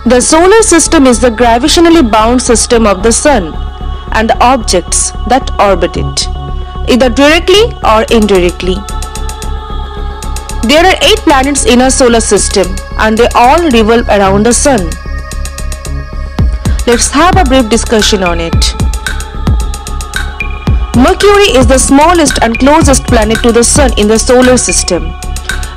The solar system is the gravitationally bound system of the Sun and the objects that orbit it, either directly or indirectly. There are 8 planets in our solar system and they all revolve around the Sun. Let's have a brief discussion on it. Mercury is the smallest and closest planet to the Sun in the solar system.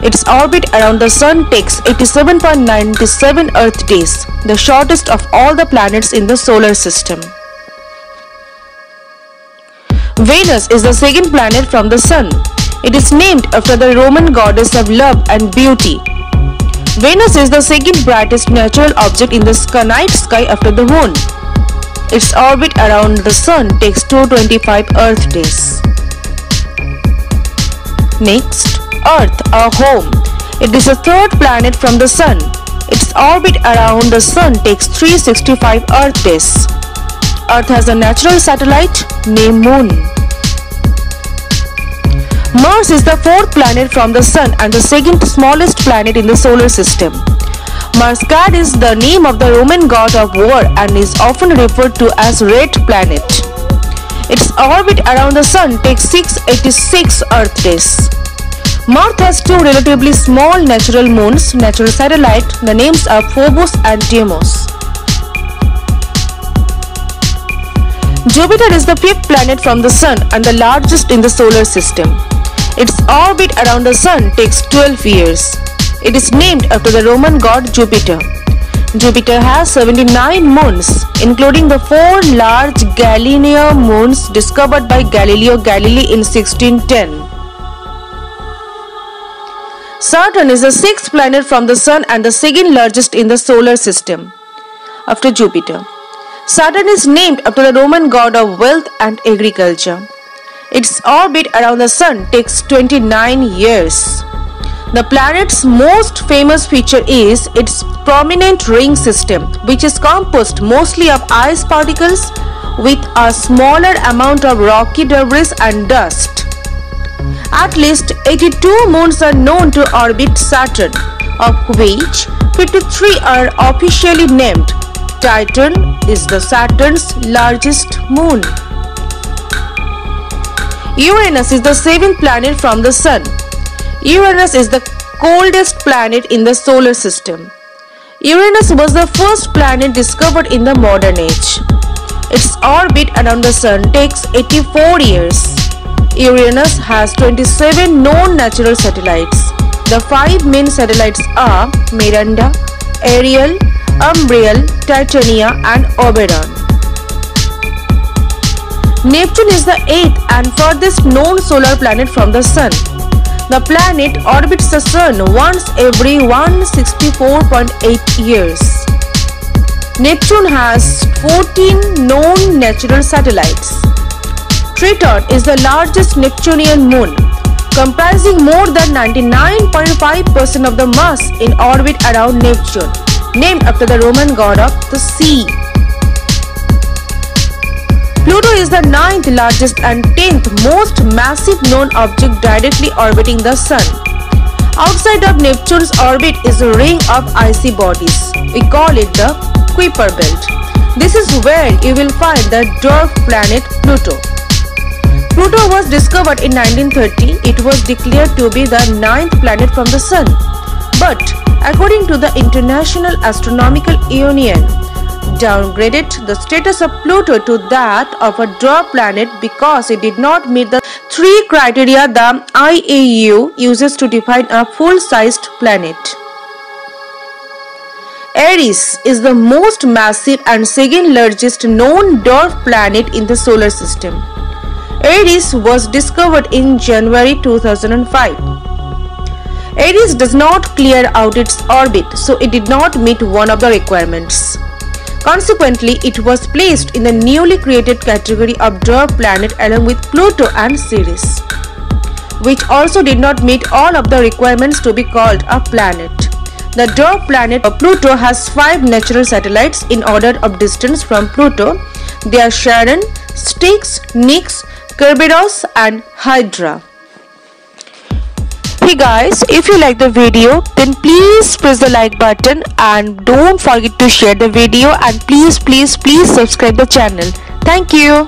Its orbit around the Sun takes 87.97 Earth days, the shortest of all the planets in the solar system. Venus is the second planet from the Sun. It is named after the Roman goddess of love and beauty. Venus is the second brightest natural object in the night sky after the Moon. Its orbit around the Sun takes 225 Earth days. Next, Earth, our home. It is the third planet from the Sun. Its orbit around the Sun takes 365 Earth days. Earth has a natural satellite named Moon. Mars is the fourth planet from the Sun and the second smallest planet in the solar system. Mars God is the name of the Roman god of war and is often referred to as Red Planet. Its orbit around the Sun takes 686 Earth days. Mars has 2 relatively small natural moons, natural satellite. The names are Phobos and Deimos. Jupiter is the 5th planet from the Sun and the largest in the solar system. Its orbit around the Sun takes 12 years. It is named after the Roman god Jupiter. Jupiter has 79 moons, including the 4 large Galilean moons discovered by Galileo Galilei in 1610. Saturn is the 6th planet from the Sun and the second largest in the solar system, after Jupiter. Saturn is named after the Roman god of wealth and agriculture. Its orbit around the Sun takes 29 years. The planet's most famous feature is its prominent ring system, which is composed mostly of ice particles with a smaller amount of rocky debris and dust. At least 82 moons are known to orbit Saturn, of which 53 are officially named. Titan is the Saturn's largest moon. Uranus is the 7th planet from the Sun. Uranus is the coldest planet in the solar system. Uranus was the first planet discovered in the modern age. Its orbit around the Sun takes 84 years. Uranus has 27 known natural satellites. The 5 main satellites are Miranda, Ariel, Umbriel, Titania and Oberon. Neptune is the 8th and furthest known solar planet from the Sun. The planet orbits the Sun once every 164.8 years. Neptune has 14 known natural satellites. Triton is the largest Neptunian moon, comprising more than 99.5% of the mass in orbit around Neptune, named after the Roman god of the sea. Pluto is the 9th largest and 10th most massive known object directly orbiting the Sun. Outside of Neptune's orbit is a ring of icy bodies. We call it the Kuiper Belt. This is where you will find the dwarf planet Pluto. Pluto was discovered in 1930. It was declared to be the 9th planet from the Sun. But according to the International Astronomical Union, downgraded the status of Pluto to that of a dwarf planet because it did not meet the 3 criteria the IAU uses to define a full-sized planet. Eris is the most massive and second largest known dwarf planet in the solar system. Eris was discovered in January 2005. Eris does not clear out its orbit, so it did not meet one of the requirements. Consequently, it was placed in the newly created category of dwarf planet along with Pluto and Ceres, which also did not meet all of the requirements to be called a planet. The dwarf planet of Pluto has 5 natural satellites in order of distance from Pluto. They are Charon, Styx, Nix, Kerberos and Hydra. Hey guys, if you like the video, then please press the like button and don't forget to share the video, and please subscribe the channel. Thank you.